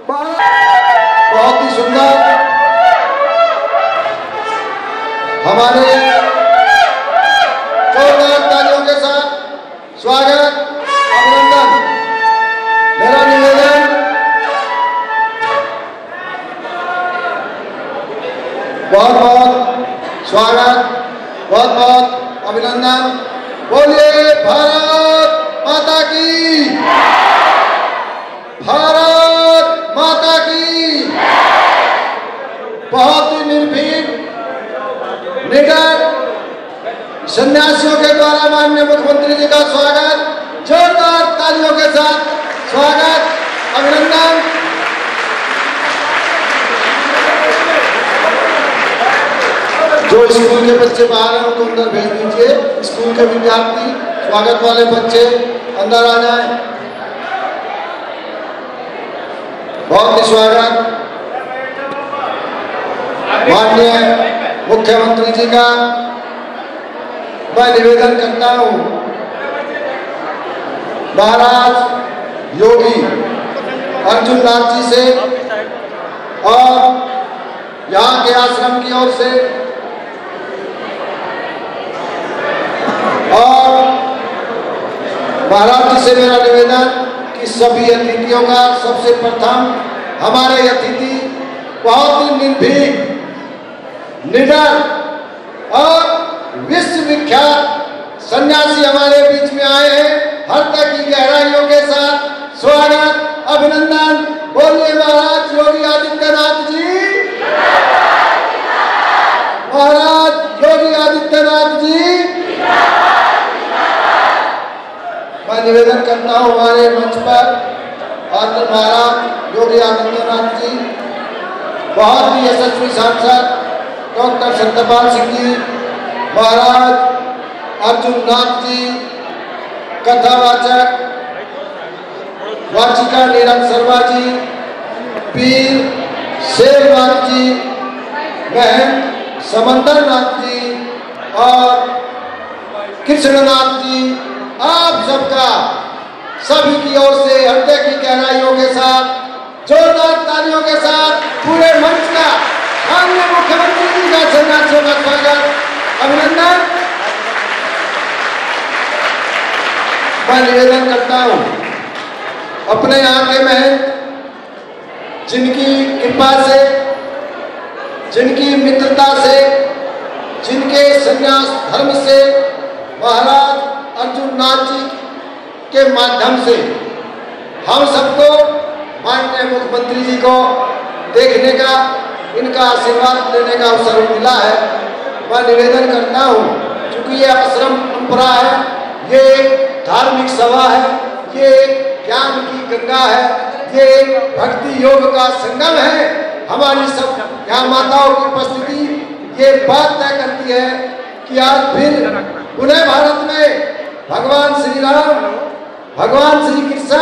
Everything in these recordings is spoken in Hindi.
बहुत ही सुंदर हमारे जोरदार तालियों के साथ स्वागत अभिनंदन। मेरा निवेदन बहुत बहुत स्वागत, बहुत बहुत अभिनंदन। बोलिए भारत माता की, भारत माता की। बहुत ही निर्भीक निडर सन्यासियों के द्वारा माननीय मुख्यमंत्री जी का स्वागत, जोरदार तालियों के साथ स्वागत अभिनंदन। जो स्कूल के बच्चे बाहर हैं उनको अंदर भेज दीजिए। स्कूल के विद्यार्थी, स्वागत वाले बच्चे अंदर आ जाएं। बहुत ही स्वागत माननीय मुख्यमंत्री जी का मैं निवेदन करता हूं, महाराज योगी अर्जुननाथ जी से और यहाँ के आश्रम की ओर से और महाराज जी से मेरा निवेदन कि सभी अतिथियों का सबसे प्रथम हमारे अतिथि बहुत ही निर्भीक, निडर और विश्वविख्यात सन्यासी हमारे बीच में आए हैं। हर तक की गहराइयों के साथ स्वागत अभिनंदन। बोलिए महाराज योगी आदित्यनाथ जी, महाराज योगी आदित्यनाथ जी। मैं निवेदन करता हूँ हमारे मंच पर महाराज योगी आदित्यनाथ जी, बहुत ही यशस्वी सांसद डॉक्टर सत्यपाल सिंह जी, महाराज अर्जुननाथ जी, कथावाचक वाचिका नीरज शर्मा जी, पीर शेरनाथ जी, बहन समंदरनाथ जी और कृष्णनाथ जी, आप सबका सभी की ओर से हृदय की गहराइयों के साथ जोरदार तालियों के साथ पूरे मंच का माननीय मुख्यमंत्री जी का सन्यासियों का स्वागत अभिनंदन। मैं निवेदन करता हूं अपने यहाँ के महंत जिनकी कृपा से, जिनकी मित्रता से, जिनके संन्यास धर्म से महाराज अर्जुननाथ जी के माध्यम से हम सबको माननीय मुख्यमंत्री जी को देखने का, इनका आशीर्वाद लेने का अवसर मिला है। मैं निवेदन करता हूँ, क्योंकि ये आश्रम परंपरा है, ये एक धार्मिक सभा है, ये एक ज्ञान की गंगा है, ये एक भक्ति योग का संगम है। हमारी सब यहाँ माताओं की उपस्थिति ये बात तय करती है कि आज फिर पुनः भारत में भगवान श्री राम, भगवान श्री कृष्ण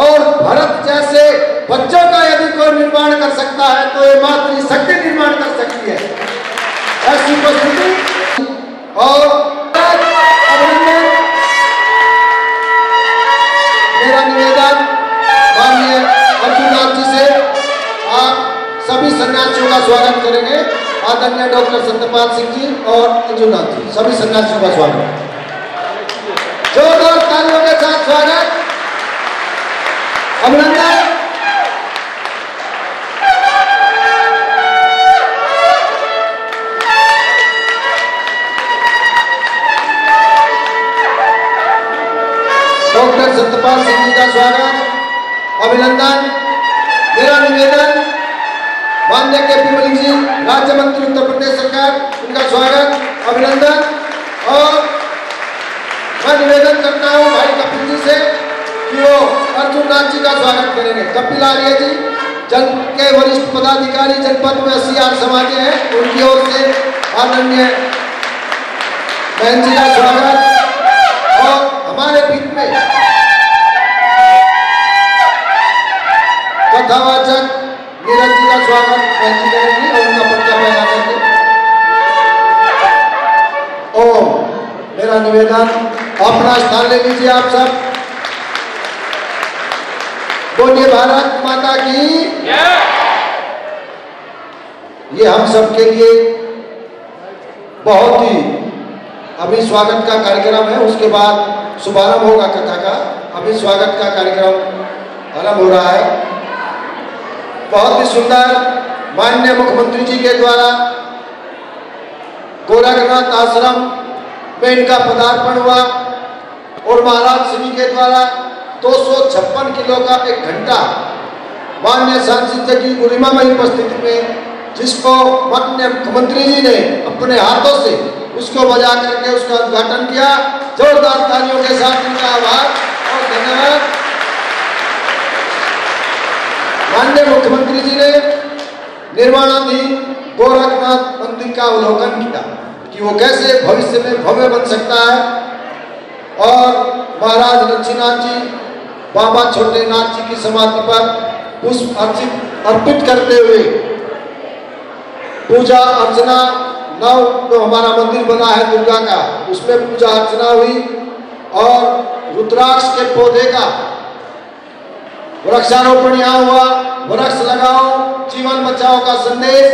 और भरत जैसे बच्चों का यदि कोई निर्माण कर सकता है तो ये मातृशक्ति निर्माण कर सकती है। ऐसी उपस्थिति और अभिनंदन। मेरा निवेदन माननीय अर्जुननाथ जी से आप सभी सन्यासियों का स्वागत करेंगे। आदरणीय डॉक्टर सत्यपाल सिंह जी और अर्जुननाथ जी, सभी सन्यासियों का स्वागत, जोरदार तालियों के साथ स्वागत अभिनंदन। डॉक्टर सत्यपाल सिंह जी का स्वागत अभिनंदन। मेरा निवेदन माननीय के.पी. मलिक जी, राज्य मंत्री उत्तर प्रदेश सरकार, उनका स्वागत अभिनंदन। और मैं निवेदन करता हूँ भाई कपिल जी से कि वो अर्जुननाथ जी का स्वागत करेंगे। कपिल आर्य जी जनपद के वरिष्ठ पदाधिकारी, जनपद में 80 समाज हैं, उनकी ओर से आदरणीय बहन जी का स्वागत। और हमारे बीच में कथावाचक नीरज जी का स्वागत बहन जी करेंगी और उनका पर्चा पहना देंगे। और मेरा निवेदन, अपना स्थान ले लीजिए आप सब। बोलिए भारत माता की। ये हम सब के लिए बहुत ही अभी स्वागत का कार्यक्रम है, उसके बाद शुभारंभ होगा कथा का। अभी स्वागत का कार्यक्रम आरंभ हो रहा है। बहुत ही सुंदर माननीय मुख्यमंत्री जी के द्वारा गोरखनाथ आश्रम में इनका पदार्पण हुआ और महाराज श्री के द्वारा 256 किलो का एक घंटा माननीय सांसद जी की गरिमामयी उपस्थिति में, जिसको माननीय मुख्यमंत्री जी ने अपने हाथों से उसको बजा करके उसका उद्घाटन किया। जोरदार तालियों के साथ इनका आभार और धन्यवाद। माननीय मुख्यमंत्री जी ने निर्माणाधीन गोरखनाथ मंदिर का अवलोकन किया कि वो कैसे भविष्य में भव्य बन सकता है, और महाराज लक्ष्मीनाथ जी बाबा छोटे नाथ जी की समाधि पर पुष्प अर्पित करते हुए पूजा अर्चना, नव जो हमारा मंदिर बना है दुर्गा का, उसमें पूजा अर्चना हुई और रुद्राक्ष के पौधे का वृक्षारोपण यहाँ हुआ। वृक्ष लगाओ जीवन बचाओ का संदेश,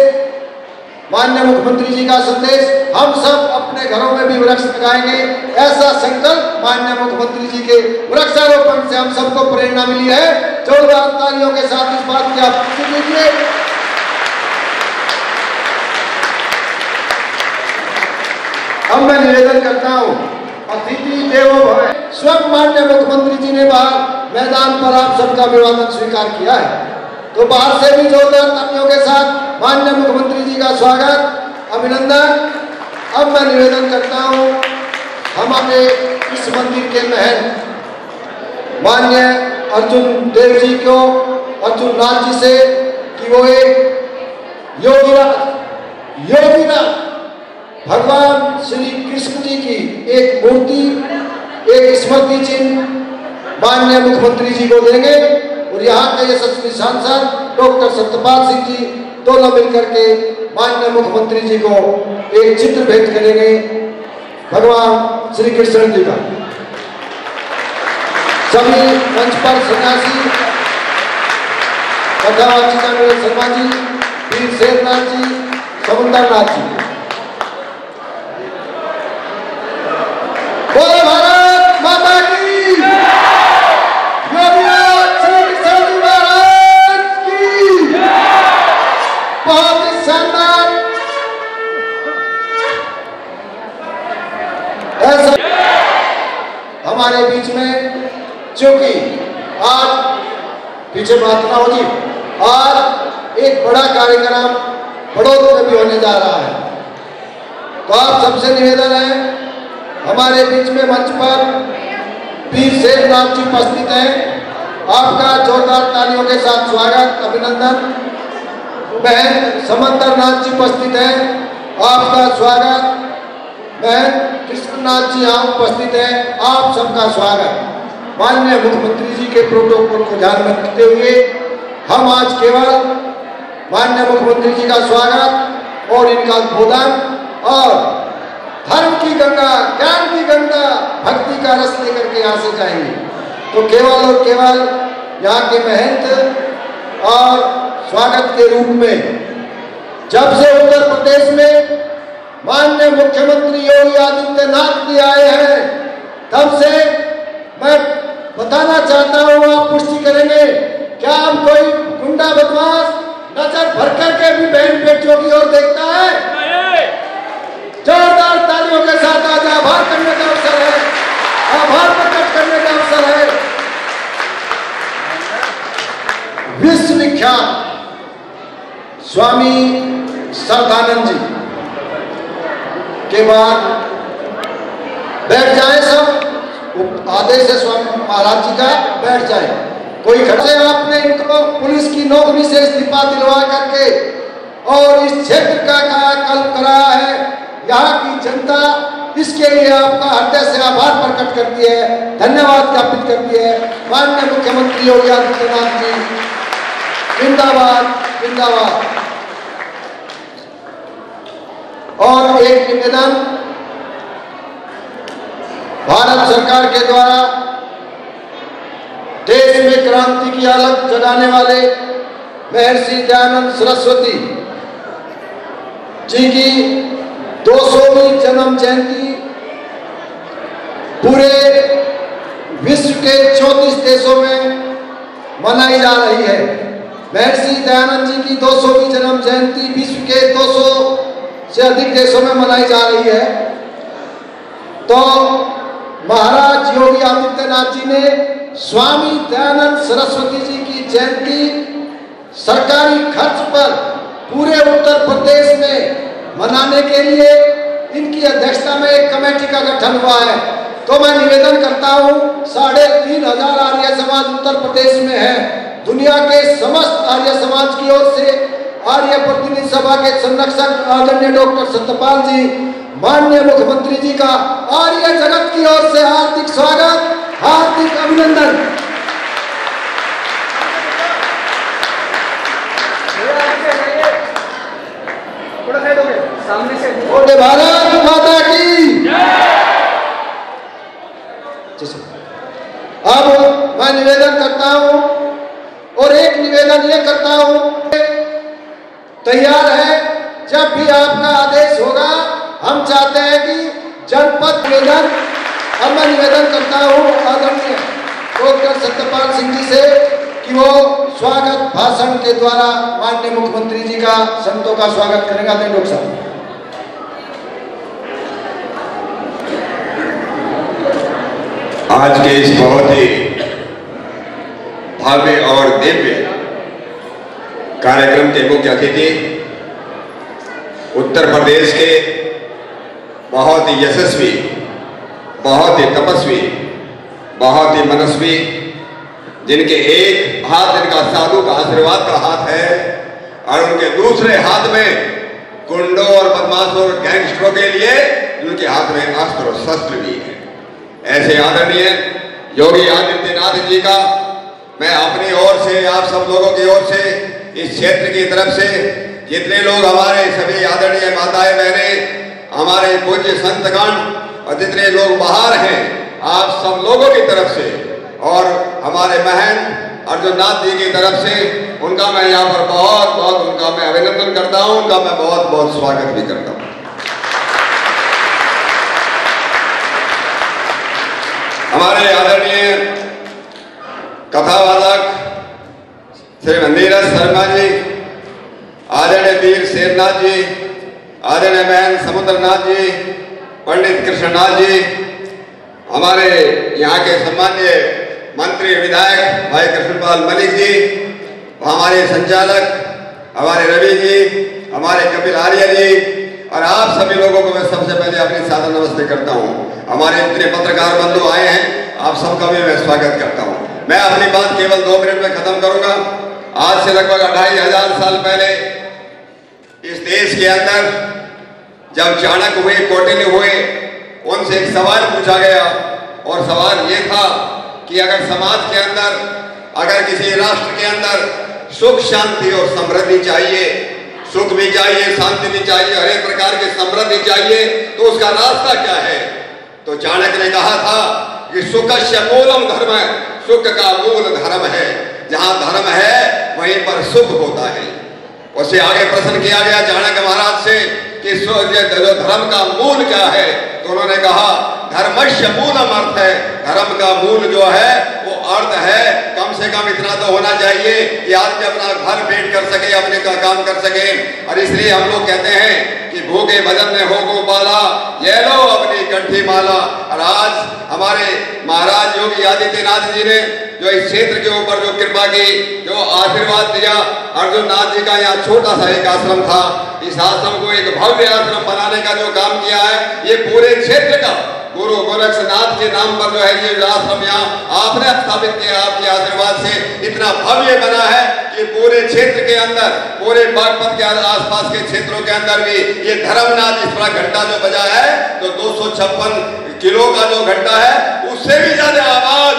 माननीय मुख्यमंत्री जी का संदेश, हम सब अपने घरों में भी वृक्ष लगाएंगे, ऐसा संकल्प माननीय मुख्यमंत्री जी के वृक्षारोपण से हम सबको प्रेरणा मिली है। जोरदार तालियों के साथ इस बात की आप पुष्टि कीजिए। अब मैं निवेदन करता हूँ, अतिथि देवो भव। स्वयं माननीय मुख्यमंत्री जी ने बाहर मैदान पर आप सबका अभिवादन स्वीकार किया है, तो बाहर से भी जोरदार तालियों के साथ माननीय मुख्यमंत्री जी का स्वागत, अभिनंदन। अब मैं निवेदन करता हूँ हमारे इस मंदिर के महंत माननीय अर्जुन देव जी को, अर्जुन नाथ जी से, कि वो एक योगीनाथ भगवान श्री कृष्ण जी की एक मूर्ति, एक स्मृति चिन्ह माननीय मुख्यमंत्री जी को देंगे, और यहाँ के यशस्वी सांसद डॉक्टर सत्यपाल सिंह जी दोनों मिलकर के माननीय मुख्यमंत्री जी को एक चित्र भेंट करेंगे भगवान श्री कृष्ण जी का। सभी मंच पर सन्यासी कथावाचिका शर्मा जी, वीर शेरनाथ जी, समुद्रनाथ जी। बोलो भारत माता की, योगीनाथ श्री कृष्ण जी महाराज की। बहुत ही शानदार ऐसा हमारे बीच में, क्योंकि आज पीछे बात ना हो जी, आज एक बड़ा कार्यक्रम बड़ौदा में भी होने जा रहा है, तो आप सबसे निवेदन है, हमारे बीच में मंच पर वीर शेरनाथ जी उपस्थित हैं, आपका जोरदार तालियों के साथ स्वागत, अभिनंदन। बहन समंदरनाथ जी उपस्थित हैं, आपका स्वागत। बहन कृष्णनाथ जी यहाँ उपस्थित हैं, आप सबका स्वागत। माननीय मुख्यमंत्री जी के प्रोटोकॉल को ध्यान में रखते हुए हम आज केवल माननीय मुख्यमंत्री जी का स्वागत और इनका उद्बोधन और धर्म की गंगा, ज्ञान की गंगा, भक्ति का रस लेकर के यहाँ से जाएंगे। तो केवल और केवल यहाँ के महंत और स्वागत के रूप में, जब से उत्तर प्रदेश में माननीय मुख्यमंत्री योगी आदित्यनाथ जी आए हैं, तब से मैं बताना चाहता हूँ, आप पुष्टि करेंगे, क्या अब कोई गुंडा बदमाश नजर भर करके भी बहन बेटियों की ओर देखता है? जोरदार तालियों के साथ आज आभार करने का अवसर है, आभार प्रकट करने का अवसर है। विश्व विख्यात स्वामी श्रद्धानंद जी के बाद बैठ जाए सब, आदेश है स्वामी महाराज जी का, बैठ जाए। कोई खड़े, आपने इनको पुलिस की नौकरी से इस्तीफा दिलवा करके और इस क्षेत्र का कायाकल्प कराया है। यहाँ की जनता इसके लिए आपका हृदय से आभार प्रकट करती है, धन्यवाद ज्ञापित करती है। माननीय मुख्यमंत्री योगी आदित्यनाथ जी जिंदाबाद, जिंदाबाद। और एक निवेदन, भारत सरकार के द्वारा देश में शांति की अलग जगाने वाले महर्षि दयानंद सरस्वती जी की 200वीं जन्म जयंती पूरे विश्व के 34 देशों में मनाई जा रही है। महर्षि दयानंद जी की 200वीं जन्म जयंती विश्व के 200 से अधिक देशों में मनाई जा रही है। तो महाराज योगी आदित्यनाथ जी ने स्वामी दयानंद सरस्वती जी की जयंती सरकारी खर्च पर पूरे उत्तर प्रदेश में मनाने के लिए इनकी अध्यक्षता में एक कमेटी का गठन हुआ है। तो मैं निवेदन करता हूं, 3500 आर्य समाज उत्तर प्रदेश में है। दुनिया के समस्त आर्य समाज की ओर से आर्य प्रतिनिधि सभा के संरक्षक आदरणीय डॉक्टर सत्यपाल जी, माननीय मुख्यमंत्री जी का आर्य जगत की ओर से हार्दिक स्वागत, हार्दिक अभिनंदन। बोले भारत माता की। अब मैं निवेदन करता हूं और एक निवेदन ये करता हूं, तैयार है जब भी आपका आदेश होगा। हम चाहते हैं कि जनपद निवेदन, अब मैं निवेदन करता हूं आदरणीय डॉक्टर सत्यपाल सिंह जी से कि वो स्वागत भाषण के द्वारा माननीय मुख्यमंत्री जी का संतों का स्वागत करेंगे। डॉक्टर साहब। आज के इस बहुत ही भव्य और दिव्य कार्यक्रम के मुख्य अतिथि उत्तर प्रदेश के बहुत ही यशस्वी, बहुत ही तपस्वी, बहुत ही मनस्वी, जिनके एक हाथ इनका साधु का आशीर्वाद का हाथ है और उनके दूसरे हाथ में गुंडों और बदमाशों और गैंगस्टरों के लिए उनके हाथ में अस्त्र और शस्त्र भी है। ऐसे आदरणीय योगी आदित्यनाथ जी का मैं अपनी ओर से, आप सब लोगों की ओर से, इस क्षेत्र की तरफ से जितने लोग हमारे सभी आदरणीय माताएं बहनें, हमारे पूज्य संतगण और जितने लोग बाहर हैं, आप सब लोगों की तरफ से और हमारे बहन अर्जुननाथ जी की तरफ से उनका मैं यहाँ पर बहुत बहुत उनका मैं अभिनंदन करता हूँ, उनका मैं बहुत बहुत स्वागत भी करता हूँ। हमारे आदरणीय कथावादक श्री नीरज शर्मा जी, आदरणीय वीर शेरनाथ जी, आदरणीय बहन समुद्रनाथ जी, पंडित कृष्णनाथ जी, हमारे यहाँ के सम्मानीय मंत्री विधायक भाई कृष्णपाल मलिक जी, हमारे संचालक हमारे रवि जी, हमारे कपिल आर्य जी और आप सभी लोगों को मैं सबसे पहले अपनी सादर नमस्ते करता हूँ। हमारे इतने पत्रकार बंधु आए हैं, आप सबका भी मैं स्वागत करता हूँ। मैं अपनी बात केवल 2 मिनट में खत्म करूंगा। आज से लगभग 2500 साल पहले इस देश के अंदर जब चाणक्य हुए, कौटिल्य हुए, उनसे एक सवाल पूछा गया और सवाल ये था कि अगर समाज के अंदर, अगर किसी राष्ट्र के अंदर सुख शांति और समृद्धि चाहिए, सुख भी चाहिए, शांति भी चाहिए, हर एक प्रकार की समृद्धि चाहिए, तो उसका रास्ता क्या है? तो चाणक्य ने कहा था कि सुखस्य मूलम धर्म है, सुख का मूल धर्म है। जहां धर्म है वहीं पर सुख होता है। उससे आगे प्रश्न किया गया चाणक्य महाराज से कि जो धर्म का मूल क्या है, तो उन्होंने कहा धर्मस्य मूलम अर्थ है, धर्म का मूल जो है वो अर्थ है। कम से कम इतना तो होना चाहिए कि आदमी अपना घर पेट कर सके, अपने का काम कर सके। और इसलिए हम लोग कहते हैं कि भूखे भजन में हो गोपाला, ये लो अपनी कंठी माला। और आज हमारे महाराज योगी आदित्यनाथ जी ने जो इस क्षेत्र के ऊपर जो कृपा की, जो आशीर्वाद दिया, अर्जुननाथ जी का यहाँ छोटा सा एक आश्रम था, इस आश्रम को एक भव्य आश्रम बनाने का जो काम किया है, ये पूरे क्षेत्र का गुरु गोरक्षनाथ के नाम पर जो है ये आश्रम यहाँ आपने स्थापित किया, आपके आशीर्वाद से इतना भव्य बना है कि पूरे क्षेत्र के अंदर, पूरे बागपत के आसपास के क्षेत्रों के अंदर भी ये धर्मनाथ इस तरह घंटा जो बजा है, तो 256 किलो का जो घंटा है, उससे भी ज्यादा आवाज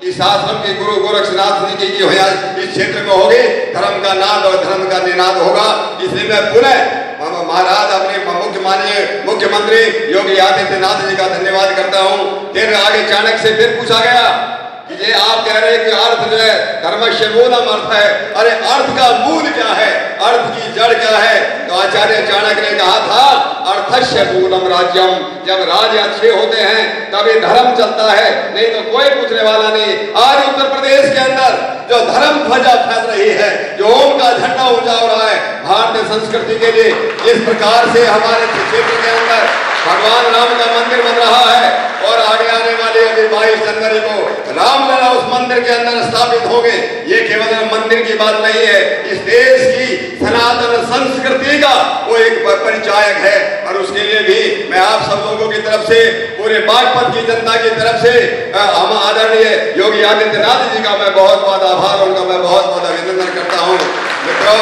इस आश्रम के गुरु गोरक्षनाथ जी की इस क्षेत्र में होगी। धर्म का नाद और धर्म का निनाद होगा। इसलिए मैं पुनः महाराज अपने माननीय मुख्यमंत्री योगी आदित्यनाथ जी का धन्यवाद करता हूं। फिर आगे चाणक्य से फिर पूछा गया कि ये आप कह रहे हैं कि अर्थ जो है धर्मस्य मूलम अर्थ है। अरे अर्थ का मूल क्या है, अर्थ की जड़ क्या है? तो आचार्य चाणक्य ने कहा था अर्थस्य मूलम राज्यम। जब राज्य अच्छे होते हैं तभी धर्म चलता है, नहीं तो कोई पूछने वाला नहीं। आज उत्तर प्रदेश के अंदर जो धर्म ध्वजा फैल रही है, जो ओम का झंडा ऊंचा हो रहा है भारतीय संस्कृति के लिए, इस प्रकार से हमारे क्षेत्र के अंदर भगवान राम का मंदिर बन रहा है और आगे आने वाले अभी 22 जनवरी को रामलला उस मंदिर के अंदर स्थापित होंगे। ये केवल मंदिर की बात नहीं है, इस देश की सनातन संस्कृति का वो एक परिचायक है। और उसके लिए भी मैं आप सब लोगों की तरफ से, पूरे बागपत की जनता की तरफ से हम आदरणीय योगी आदित्यनाथ जी का मैं बहुत बहुत आभार, उनका मैं बहुत बहुत अभिनंदन करता हूँ। मित्रों,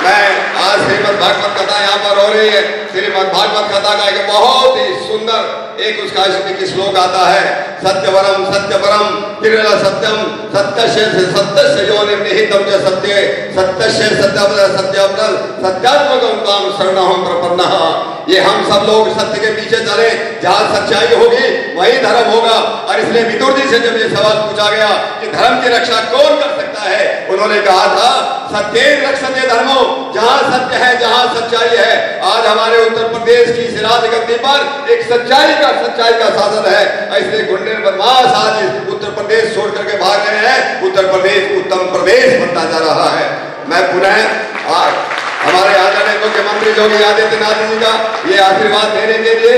मैं आज श्रीमद् भागवत कथा यहाँ पर हो रही है। श्रीमद् भागवत कथा का एक बहुत ही सुंदर एक उसका श्लोक आता है, सत्यवरम सत्यपरम तिरल सत्यम सत्यस्य सत्यस्य योनिर्निहितम च सत्ये सत्यस्य सत्यात्मकं तां शरणं प्रपन्नः। ये हम सब लोग सत्य के पीछे चले, जहाँ सच्चाई होगी वही धर्म होगा। और इसलिए विदुर जी से जब ये सवाल पूछा गया कि धर्म की रक्षा कौन कर सकता है, उन्होंने कहा था सत्येन रक्षते धर्मो, जहाँ सत्य है, जहाँ सच्चाई है। आज हमारे उत्तर प्रदेश की इस राजगद्दी पर एक सच्चाई का शासन है, इसलिए गुंडे बदमाश आज उत्तर प्रदेश छोड़ करके भाग रहे हैं। उत्तर प्रदेश उत्तम प्रदेश बनता जा रहा है। मैं पुनः आज हमारे आदरणीय मुख्यमंत्री योगी आदित्यनाथ जी का ये आशीर्वाद देने के लिए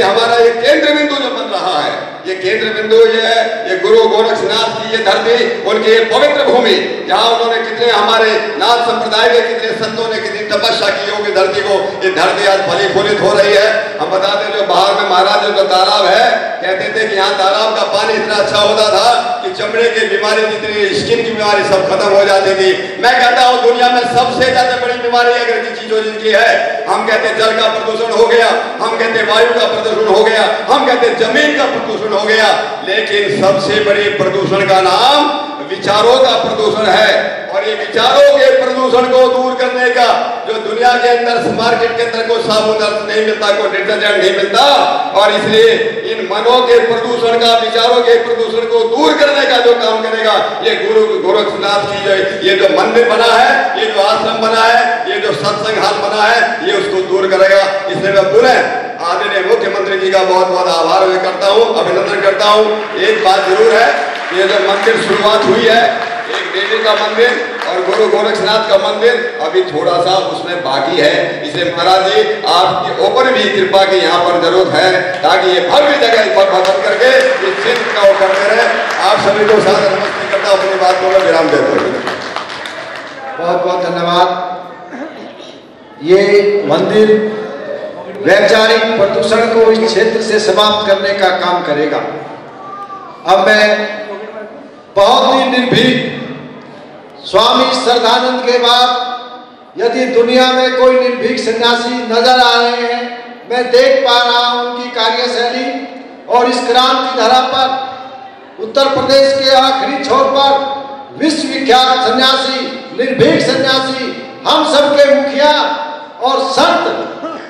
हमारा ये केंद्र बिंदु जो बन रहा है, ये केंद्र बिंदु ये है, ये गुरु गोरक्षनाथ की ये धरती, उनकी ये पवित्र भूमि, जहाँ उन्होंने कितने हमारे नाथ संप्रदाय के कितने संतों ने कितनी तपस्या की होगी धरती को, ये धरती आज फली फूलित हो रही है। हम बताते जो बाहर में महाराज जो तालाब है, कहते थे कि यहाँ तालाब का पानी इतना अच्छा होता था कि चमड़े की बीमारी, जितनी स्किन की बीमारी सब खत्म हो जाती थी। मैं कहता हूँ दुनिया में सबसे ज्यादा बड़ी बीमारी अगर की चीज जिनकी है, हम कहते जल का प्रदूषण हो गया, हम कहते वायु का प्रदूषण हो गया, हम कहते जमीन का प्रदूषण हो गया, लेकिन सबसे बड़ी प्रदूषण का नाम विचारों का प्रदूषण है। और ये विचारों के प्रदूषण को दूर करने का, जो दुनिया के अंदर मार्केट के अंदर कोई साबुन नहीं मिलता, कोई डिटर्जेंट नहीं मिलता, और इसलिए इन मनों के प्रदूषण का, विचारों के प्रदूषण को दूर करने का जो काम करेगा, ये गुरु गोरक्षनाथ की ये जो मंदिर बना है, ये जो आश्रम बना है, ये जो सत्संग हाल बना है, ये उसको दूर करेगा। इसलिए मैं पुनः आदरणीय मुख्यमंत्री जी का बहुत बहुत आभार व्यक्त करता हूँ, अभिनंदन करता हूँ। एक बात जरूर है, ये जो मंदिर शुरुआत हुई है, एक देवी का मंदिर और गुरु गोरक्षनाथ का मंदिर, अभी थोड़ा सा उसमें बाकी है। इसे महाराज जी आपकी ऊपर भी कृपा की यहाँ पर जरूरत है, ताकि ये भव्य जगह पर बदल करके इस क्षेत्र का वो करते रहे। आप सभी को साथ नमस्ते करता हूँ, अपनी बात को विराम देता हूँ। बहुत बहुत धन्यवाद। ये मंदिर वैचारिक प्रदूषण को इस क्षेत्र से समाप्त करने का काम करेगा। अब मैं बहुत ही निर्भीक, स्वामी श्रद्धानंद के बाद यदि दुनिया में कोई निर्भीक सन्यासी नजर आ रहे हैं, मैं देख पा रहा हूं उनकी कार्यशैली, और इस क्रांति धरा पर उत्तर प्रदेश के आखिरी छोर पर विश्वविख्यात सन्यासी, निर्भीक सन्यासी, हम सबके मुखिया और संत,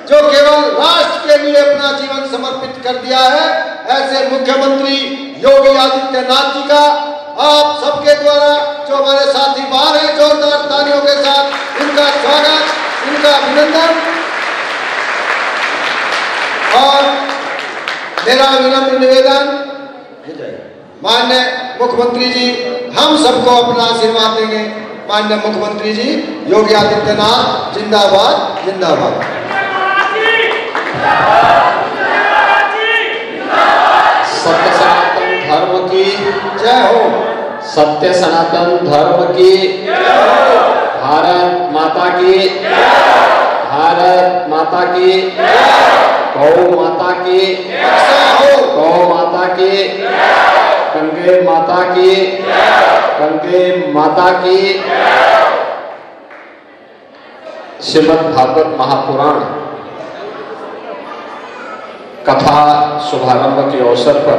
जो केवल राष्ट्र के लिए अपना जीवन समर्पित कर दिया है, ऐसे मुख्यमंत्री योगी आदित्यनाथ जी का आप सबके द्वारा, जो हमारे साथी बाहर हैं, जोरदार तालियों के साथ इनका स्वागत, इनका अभिनंदन। और मेरा विनम्र निवेदन, माननीय मुख्यमंत्री जी हम सबको अपना आशीर्वाद देंगे। माननीय मुख्यमंत्री जी योगी आदित्यनाथ जिंदाबाद, जिंदाबाद। सत्य सनातन धर्म की जय हो, सत्य सनातन धर्म की जय हो, भारत माता की जय हो, भारत माता की जय हो, गौ माता की जय हो, गौ माता की जय हो, गंगे माता की जय हो, गंगे माता की जय हो। श्रीमद् भागवत महापुराण कथा शुभारंभ के अवसर पर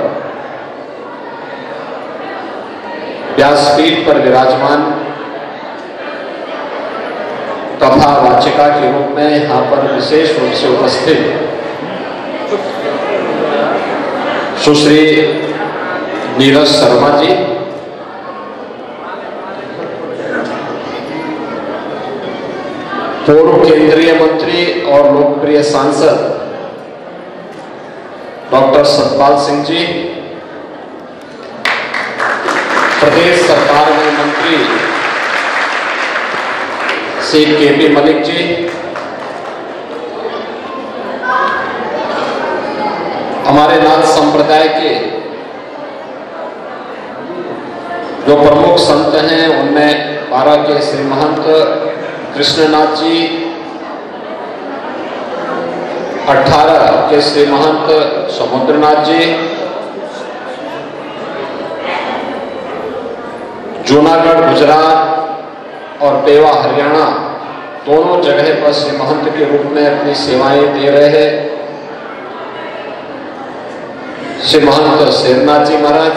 व्यासपीठ पर विराजमान कथा वाचिका के रूप में यहाँ पर विशेष रूप से उपस्थित सुश्री नीरज शर्मा जी, पूर्व केंद्रीय मंत्री और लोकप्रिय सांसद डॉक्टर सतपाल सिंह जी, प्रदेश सरकार में मंत्री श्री के.पी. मलिक जी, हमारे नाथ संप्रदाय के जो प्रमुख संत हैं उनमें 12 के श्री महंत कृष्णनाथ जी, 18 के श्री महंत समुद्रनाथ जी, जूनागढ़ गुजरात और पेवा हरियाणा दोनों जगह पर श्री महंत के रूप में अपनी सेवाएं दे रहे हैं श्री महंत शेरनाथ जी महाराज,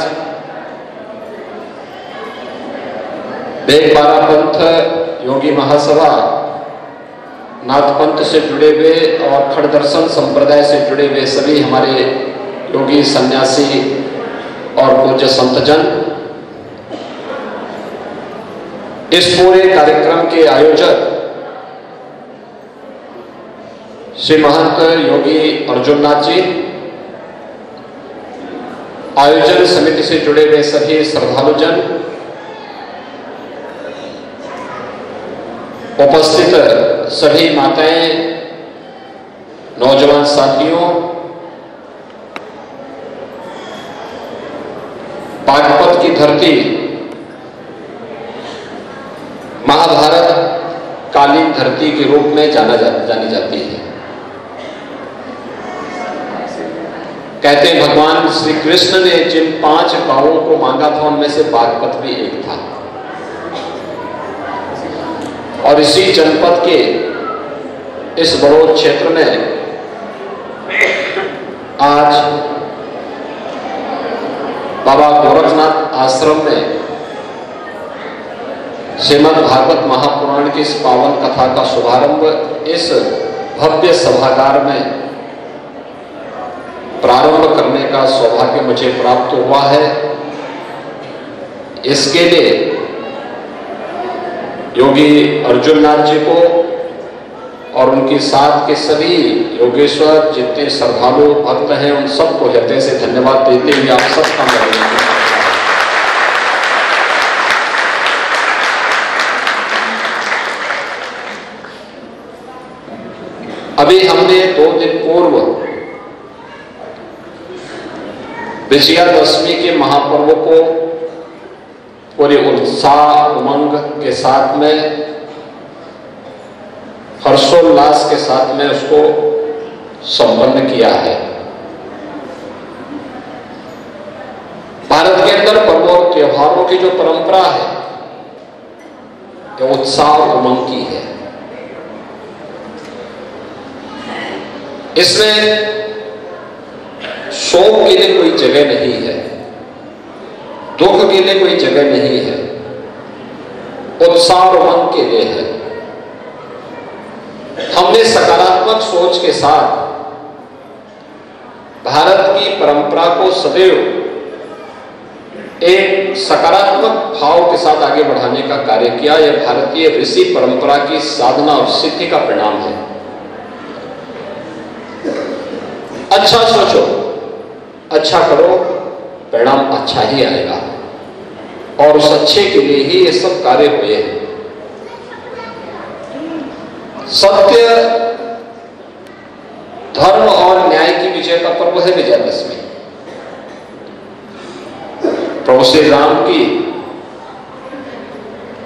बेगबारा पंथ योगी महासभा नाथ पंथ से जुड़े हुए और खड़दर्शन संप्रदाय से जुड़े हुए सभी हमारे योगी सन्यासी और पूज्य संतजन, इस पूरे कार्यक्रम के आयोजक श्री महंत योगी अर्जुननाथ जी, आयोजन समिति से जुड़े हुए सभी श्रद्धालुजन, उपस्थित सभी माताएं, नौजवान साथियों, पागपत की धरती महाभारत कालीन धरती के रूप में जानी जाती है। कहते हैं भगवान श्री कृष्ण ने जिन 5 गांवों को मांगा था उनमें से बागपत भी एक था, और इसी जनपद के इस बड़ौद क्षेत्र में आज बाबा गोरखनाथ आश्रम में श्रीमद् भागवत महापुराण की इस पावन कथा का शुभारंभ इस भव्य सभागार में प्रारंभ करने का सौभाग्य मुझे प्राप्त हुआ है। इसके लिए योगी अर्जुननाथ जी को और उनके साथ के सभी योगेश्वर जितने श्रद्धालु भक्त हैं उन सबको हृदय से धन्यवाद देते हुए आप सबका मैं अभी हमने 2 दिन पूर्व विजयादशमी के महापर्व को पूरे उत्साह उमंग के साथ में हर्षोल्लास के साथ में उसको संपन्न किया है। भारत के अंदर पर्वों और त्योहारों की जो परंपरा है वो उत्साह उमंग की है। इसमें शोक के लिए कोई जगह नहीं है, दुख के लिए कोई जगह नहीं है, उत्साह और उमंग के लिए है। हमने सकारात्मक सोच के साथ भारत की परंपरा को सदैव एक सकारात्मक भाव के साथ आगे बढ़ाने का कार्य किया। यह भारतीय ऋषि परंपरा की साधना और सिद्धि का परिणाम है। अच्छा सोचो, अच्छा करो, परिणाम अच्छा ही आएगा, और उस अच्छे के लिए ही ये सब कार्य हुए हैं। सत्य, धर्म और न्याय की विजय का पर्व है विजयादशमी। प्रभु श्री राम की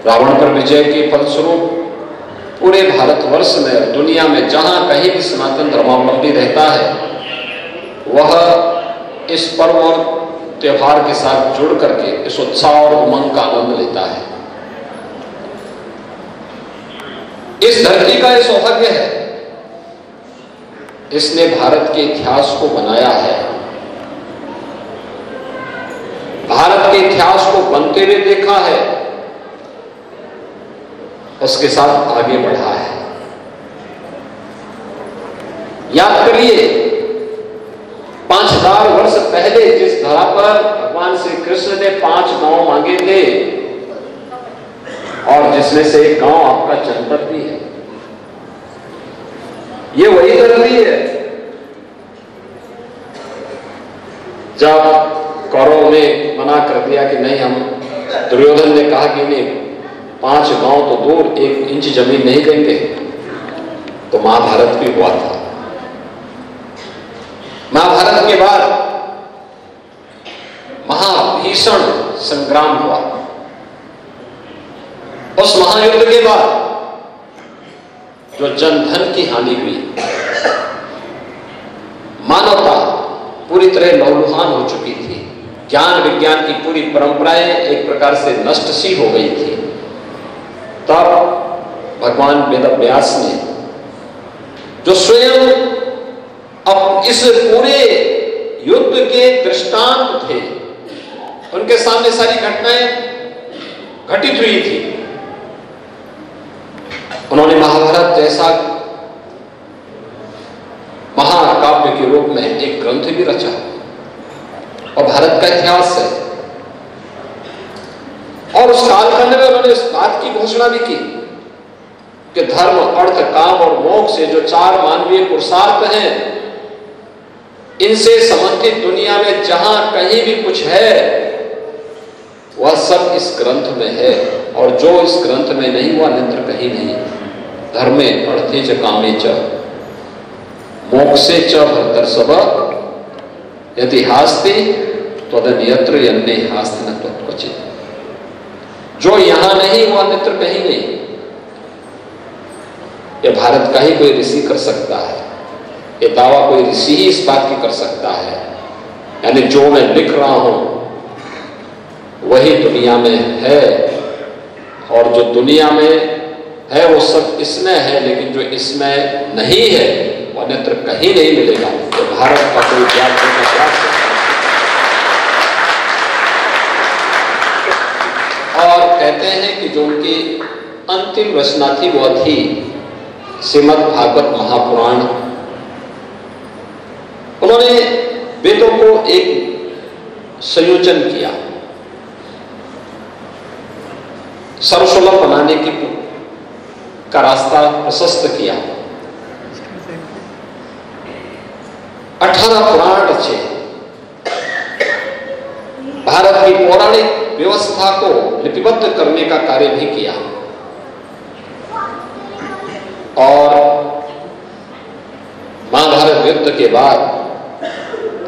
रावण पर विजय के फलस्वरूप पूरे भारतवर्ष में और दुनिया में जहां कहीं भी सनातन धर्मावलंबी रहता है वह इस पर्व और त्योहार के साथ जुड़ करके इस उत्साह और उमंग का आनंद लेता है। इस धरती का यह सौभाग्य है, इसने भारत के इतिहास को बनाया है, भारत के इतिहास को बनते हुए देखा है, उसके साथ आगे बढ़ा है। याद करिए 5000 वर्ष पहले जिस धरा पर भगवान भगवान श्री कृष्ण ने 5 गांव मांगे थे और जिसमें से एक गांव आपका जनपद भी है। ये वही धरती है। जब कौरव ने मना कर दिया कि नहीं, हम दुर्योधन ने कहा कि नहीं, 5 गांव तो दूर 1 इंच जमीन नहीं देंगे, तो महाभारत भी हुआ था। महाभारत के बाद महाभीषण संग्राम हुआ। उस महायुद्ध के बाद जो जनधन की हानि हुई, मानवता पूरी तरह लहूलुहान हो चुकी थी, ज्ञान विज्ञान की पूरी परंपराएं एक प्रकार से नष्ट सी हो गई थी, तब भगवान वेदव्यास ने, जो स्वयं अब इस पूरे युद्ध के दृष्टांत थे, उनके सामने सारी घटनाएं घटित हुई थी, उन्होंने महाभारत जैसा महाकाव्य के रूप में एक ग्रंथ भी रचा और भारत का इतिहास है। और उस कालखंड में उन्होंने इस बात की घोषणा भी की कि धर्म, अर्थ, काम और मोक्ष से जो 4 मानवीय पुरुषार्थ हैं, इनसे संबंधित दुनिया में जहां कहीं भी कुछ है वह सब इस ग्रंथ में है, और जो इस ग्रंथ में नहीं वह अन्यत्र कहीं नहीं। धर्मे अर्थे च कामे च मोक्षे च भर्तर्षभ यदि हास्ति त्वदन्यत्र यन्ने हास्ति न त्वत्क्वचित्। जो यहां नहीं वो अन्यत्र कहीं नहीं। ये भारत का ही कोई ऋषि कर सकता है, ये दावा कोई ऋषि ही इस बात की कर सकता है। यानी जो मैं लिख रहा हूं वही दुनिया में है, और जो दुनिया में है वो सब इसमें है, लेकिन जो इसमें नहीं है वो अन्यत्र कहीं नहीं मिलेगा। तो भारत का कोई ज्ञान का प्रयास है। और कहते हैं कि जो उनकी अंतिम रचना थी वह थी श्रीमद् भागवत महापुराण। उन्होंने वेदों को एक संयोजन किया, सर्वसुलभ बनाने का रास्ता प्रशस्त किया। 18 पुराण रचे, भारत की पौराणिक व्यवस्था को लिपिबद्ध करने का कार्य भी किया। और महाभारत युद्ध के बाद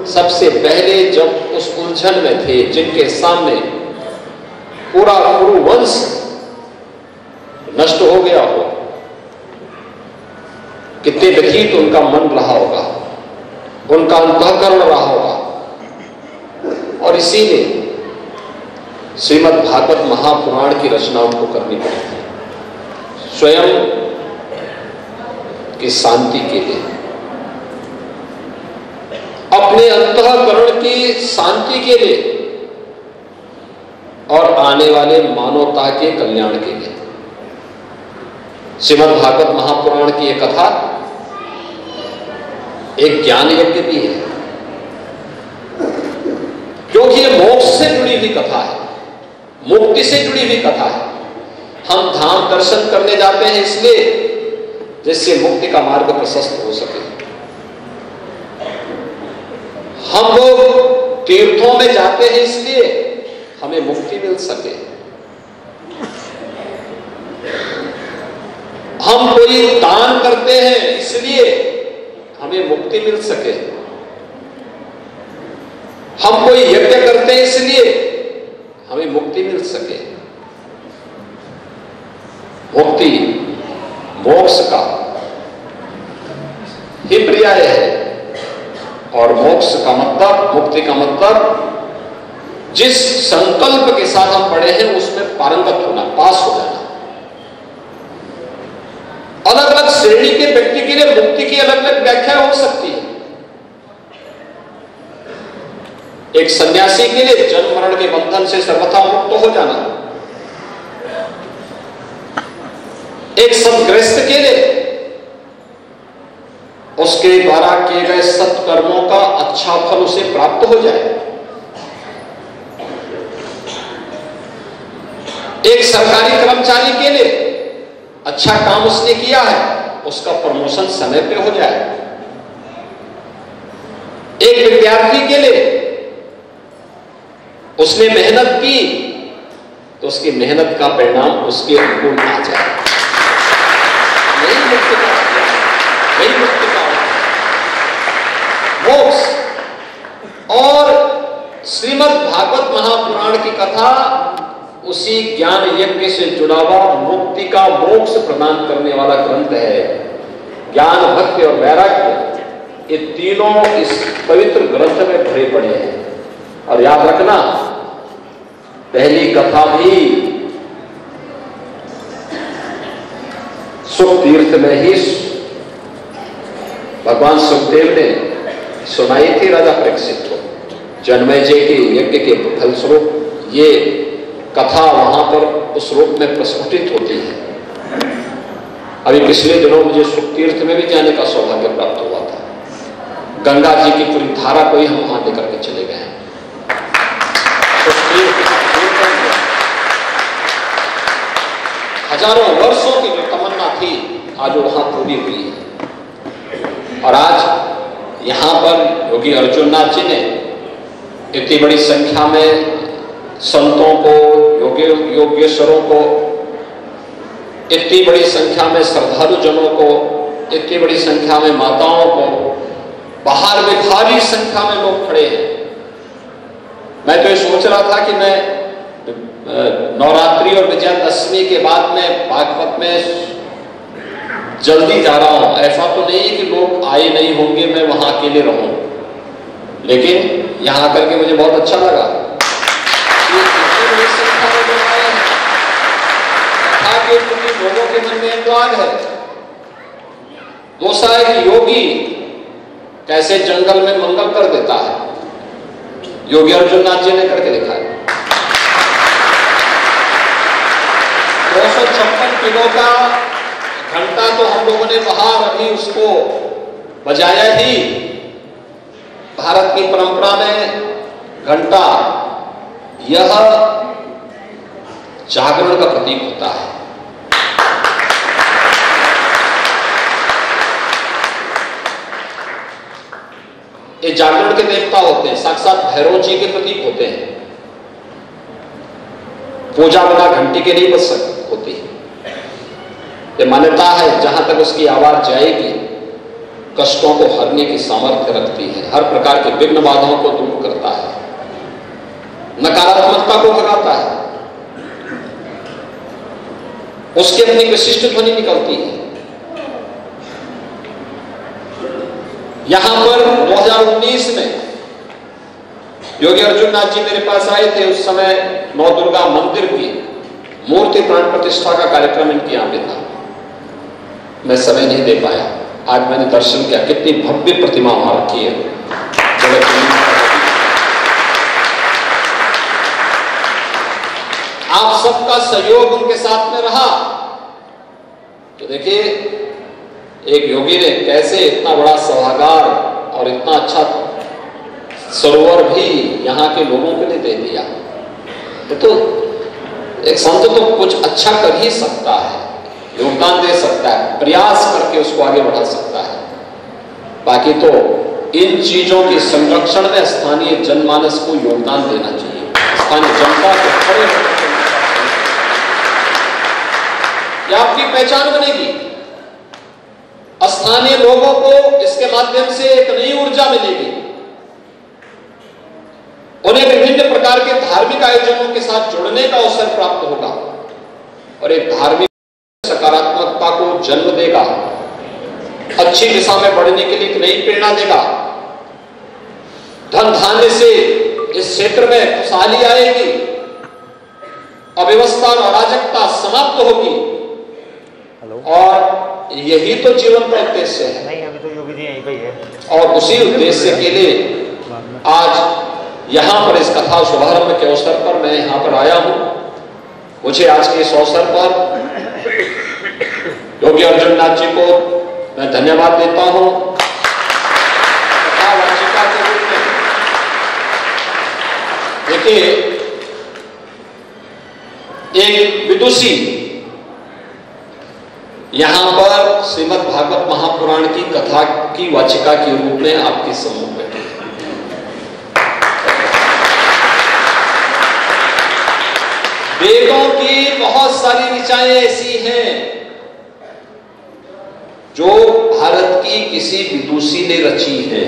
सबसे पहले जब उस उलझन में थे, जिनके सामने पूरा कुरुवंश नष्ट हो गया हो, कितने व्यथित उनका मन रहा होगा, उनका अंतःकरण रहा होगा। और इसीलिए श्रीमद् भागवत महापुराण की रचना उनको करनी पड़ी थी, स्वयं की शांति के लिए, अपने अंतःकरण की शांति के लिए और आने वाले मानवता के कल्याण के लिए। श्रीमद् भागवत महापुराण की एक कथा एक ज्ञान यज्ञ भी है, क्योंकि ये मोक्ष से जुड़ी हुई कथा है, मुक्ति से जुड़ी हुई कथा है। हम धाम दर्शन करने जाते हैं इसलिए जिससे मुक्ति का मार्ग प्रशस्त हो सके। हम लोग तीर्थों में जाते हैं इसलिए हमें मुक्ति मिल सके। हम कोई दान करते हैं इसलिए हमें मुक्ति मिल सके। हम कोई यज्ञ करते हैं इसलिए हमें मुक्ति मिल सके। मुक्ति मोक्ष का ही पर्याय है, और मोक्ष का मतलब, मुक्ति का मतलब जिस संकल्प के साथ हम पढ़े हैं उसमें पारंगत होना, पास हो जाना। अलग अलग श्रेणी के व्यक्ति के लिए मुक्ति की अलग अलग व्याख्या हो सकती है। एक सन्यासी के लिए जन्म मरण के बंधन से सर्वथा मुक्त हो जाना, एक सत्गृहस्थ के लिए उसके द्वारा किए गए सत्कर्मों का अच्छा फल उसे प्राप्त हो जाए, कर्मचारी के लिए अच्छा काम उसने किया है, उसका प्रमोशन समय पे हो जाए। एक विद्यार्थी के लिए उसने मेहनत की तो उसकी मेहनत का परिणाम उसके अनुकूल आ जाए। यही मुक्ति का, यही मुक्ति का मोक्ष। और श्रीमद् भागवत महापुराण की कथा उसी ज्ञान यज्ञ से जुड़ा हुआ मुक्ति का मोक्ष प्रदान करने वाला ग्रंथ है। ज्ञान, भक्ति और वैराग्य, ये तीनों इस पवित्र ग्रंथ में भरे पड़े हैं। और याद रखना, पहली कथा भी सुख तीर्थ में ही भगवान सुखदेव ने सुनाई थी राजा परीक्षित को। जन्मेजय के यज्ञ के फलस्वरूप ये कथा वहां पर उस रूप में प्रस्फुटित होती है। अभी पिछले दिनों मुझे सुख तीर्थ में भी जाने का सौभाग्य प्राप्त हुआ था। गंगा जी की पूरी धारा को ही हम वहां लेकर के चले गए हैं। हजारों वर्षों की जो तमन्ना थी आज वहां पूरी हुई है। और आज यहां पर योगी अर्जुननाथ जी ने इतनी बड़ी संख्या में संतों को, योगेश्वरों को, इतनी बड़ी संख्या में श्रद्धालु जनों को, इतनी बड़ी संख्या में माताओं को, बाहर में भारी संख्या में लोग खड़े हैं। मैं तो ये सोच रहा था कि मैं नवरात्रि और विजयादशमी के बाद में भागवत में जल्दी जा रहा हूं। ऐसा तो नहीं है कि लोग आए नहीं होंगे, मैं वहां अकेले रहूं, लेकिन यहां आकर के मुझे बहुत अच्छा लगा। लोगों के मन में अनुराग है। दूसरा है कि योगी कैसे जंगल में मंगल कर देता है, योगी अर्जुननाथ जी ने करके दिखाया। 256 किलो का घंटा तो हम लोगों ने बाहर अभी उसको बजाया ही। भारत की परंपरा में घंटा यह जागरण का प्रतीक होता है। ये जागरण के देवता होते हैं, साक्षात भैरव जी के प्रतीक होते हैं। पूजा बिना घंटी के नहीं बच होती है। ये मान्यता है जहां तक उसकी आवाज जाएगी कष्टों को हरने की सामर्थ्य रखती है, हर प्रकार के विघ्न बाधाओं को दूर करता है, नकारात्मकता को भगाता है। उसकी अपनी विशिष्ट ध्वनि निकलती है। यहां पर 2019 में योगी अर्जुननाथ जी मेरे पास आए थे। उस समय नौ दुर्गा मंदिर की मूर्ति प्राण प्रतिष्ठा का कार्यक्रम इनके यहां पे था। मैं समय नहीं दे पाया। आज मैंने दर्शन किया, कितनी भव्य प्रतिमा वहां रखी है। आप सबका सहयोग उनके साथ में रहा तो देखिए एक योगी ने कैसे इतना बड़ा सभागार और इतना अच्छा सरोवर भी यहाँ के लोगों के लिए दे दिया। तो एक संत तो कुछ अच्छा कर ही सकता है, योगदान दे सकता है, प्रयास करके उसको आगे बढ़ा सकता है। बाकी तो इन चीजों के संरक्षण में स्थानीय जनमानस को योगदान देना चाहिए। स्थानीय जनता को खड़े होकर आपकी पहचान बनेगी। स्थानीय लोगों को इसके माध्यम से एक नई ऊर्जा मिलेगी। उन्हें विभिन्न प्रकार के धार्मिक आयोजनों के साथ जुड़ने का अवसर प्राप्त होगा और एक धार्मिक सकारात्मकता को जन्म देगा, अच्छी दिशा में बढ़ने के लिए एक नई प्रेरणा देगा। धन धान्य से इस क्षेत्र में खुशहाली आएगी, अव्यवस्था और अराजकता समाप्त होगी और यही तो जीवन का उद्देश्य है। नहीं, अभी तो योगी जी यहीं पे है। और उसी उद्देश्य के लिए आज यहां पर इस कथा शुभारंभ के अवसर पर मैं यहां पर आया हूं। मुझे आज के इस अवसर पर योगी अर्जुननाथ जी को मैं धन्यवाद देता हूं। कथा वाचिका के रूप में देखिए एक विदुषी यहां पर श्रीमद् भागवत महापुराण की कथा की वाचिका के रूप में आपके सम्मुख बैठे। वेदों की बहुत सारी ऋचाएं ऐसी हैं जो भारत की किसी विदुषी ने रची है,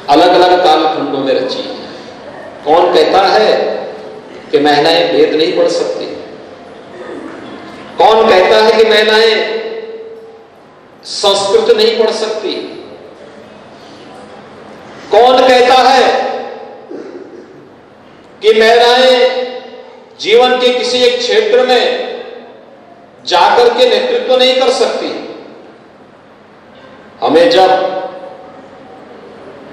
अलग अलग कालखंडों में रची है। कौन कहता है कि महिलाएं वेद नहीं पढ़ सकती? कौन कहता है कि महिलाएं संस्कृत नहीं पढ़ सकती? कौन कहता है कि महिलाएं जीवन के किसी एक क्षेत्र में जाकर के नेतृत्व नहीं कर सकती? हमें जब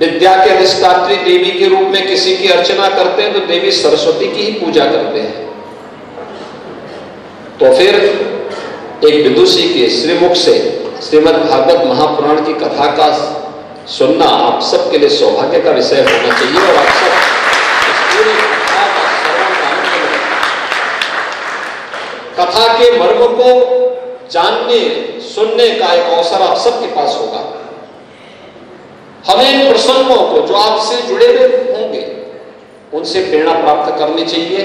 विद्या के अधिष्ठात्री देवी के रूप में किसी की अर्चना करते हैं तो देवी सरस्वती की ही पूजा करते हैं। तो फिर एक विदुषी के श्रीमुख से श्रीमद् भागवत महापुराण की कथा का सुनना आप सबके लिए सौभाग्य का विषय होना चाहिए और आप सब इस पूरी कथा का श्रवण करें। कथा के मर्म को जानने सुनने का एक अवसर आप सबके पास होगा। हमें इन प्रसंगों को जो आपसे जुड़े हुए होंगे उनसे प्रेरणा प्राप्त करनी चाहिए।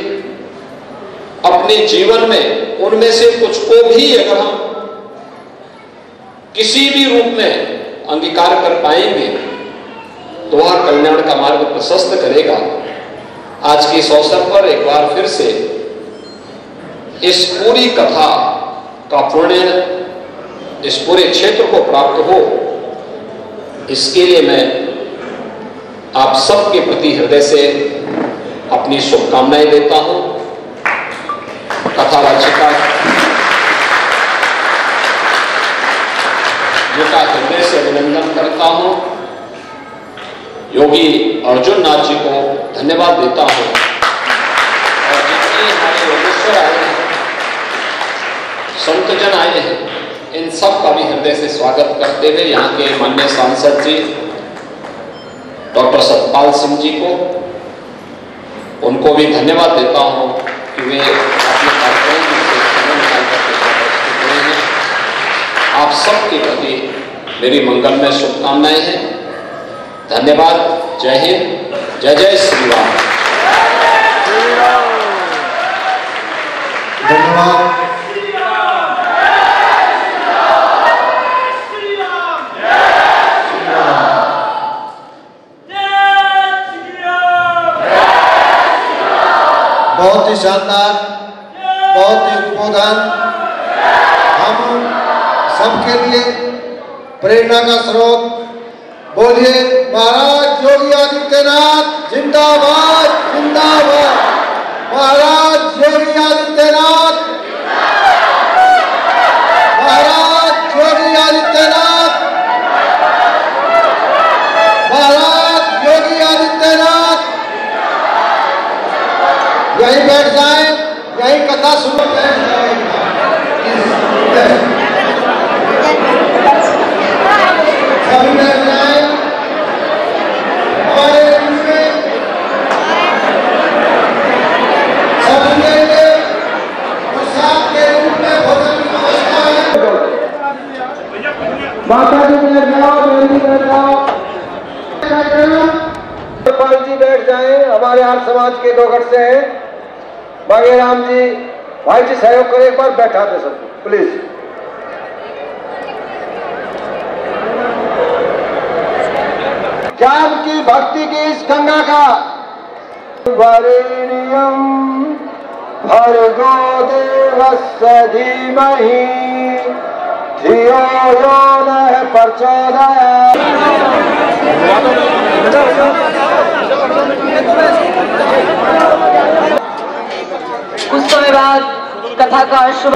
अपने जीवन में उनमें से कुछ को भी अगर हम किसी भी रूप में अंगीकार कर पाएंगे तो वह कल्याण का मार्ग प्रशस्त करेगा। आज के इस अवसर पर एक बार फिर से इस पूरी कथा का पुण्य इस पूरे क्षेत्र को प्राप्त हो, इसके लिए मैं आप सबके प्रति हृदय से अपनी शुभकामनाएं देता हूं। कथावाचिका जिनका हृदय से अभिनंदन करता हूं। योगी अर्जुन नाथ जी को धन्यवाद देता हूं और जितने हमारे योगेश्वर आए हैं, संतजन आए हैं, इन सब का भी हृदय से स्वागत करते हुए यहाँ के माननीय सांसद जी डॉक्टर सतपाल सिंह जी को उनको भी धन्यवाद देता हूँ कि वे अपने कार्यक्रम में से समय निकाल करके उपस्थित हुए हैं। आप सबके प्रति मेरी मंगलमय शुभकामनाएं हैं। धन्यवाद। जय हिंद। जय जय श्री राम। धन्यवाद। बहुत ही शानदार, बहुत ही उद्बोधन, हम सबके लिए प्रेरणा का स्रोत। बोलिए महाराज योगी आदित्यनाथ जिंदाबाद, जिंदाबाद। महाराज योगी आदित्यनाथ, महाराज योगी आदित्यनाथ, महाराज योगी आदित्यनाथ। यहीं बैठ जाए, यहीं कथा सुनो। सभी बैठ जाए। हमारे में सब सुनेंगे प्रसाद के रूप में भोजन की व्यवस्था है। माता जी बैठ जाओ, बहनी बैठ जाओ, जी बैठ जाए। हमारे आर्य समाज के 2 गढ़ से हैं। बागेराम जी, भाई जी सहयोग करें, एक बार बैठा दे सबको प्लीज। ज्ञान की भक्ति की इस गंगा का वरेण्यम भर्गो देवस्य धीमहि धियो यो नः प्रचोदयात्। कुछ समय बाद कथा का शुभ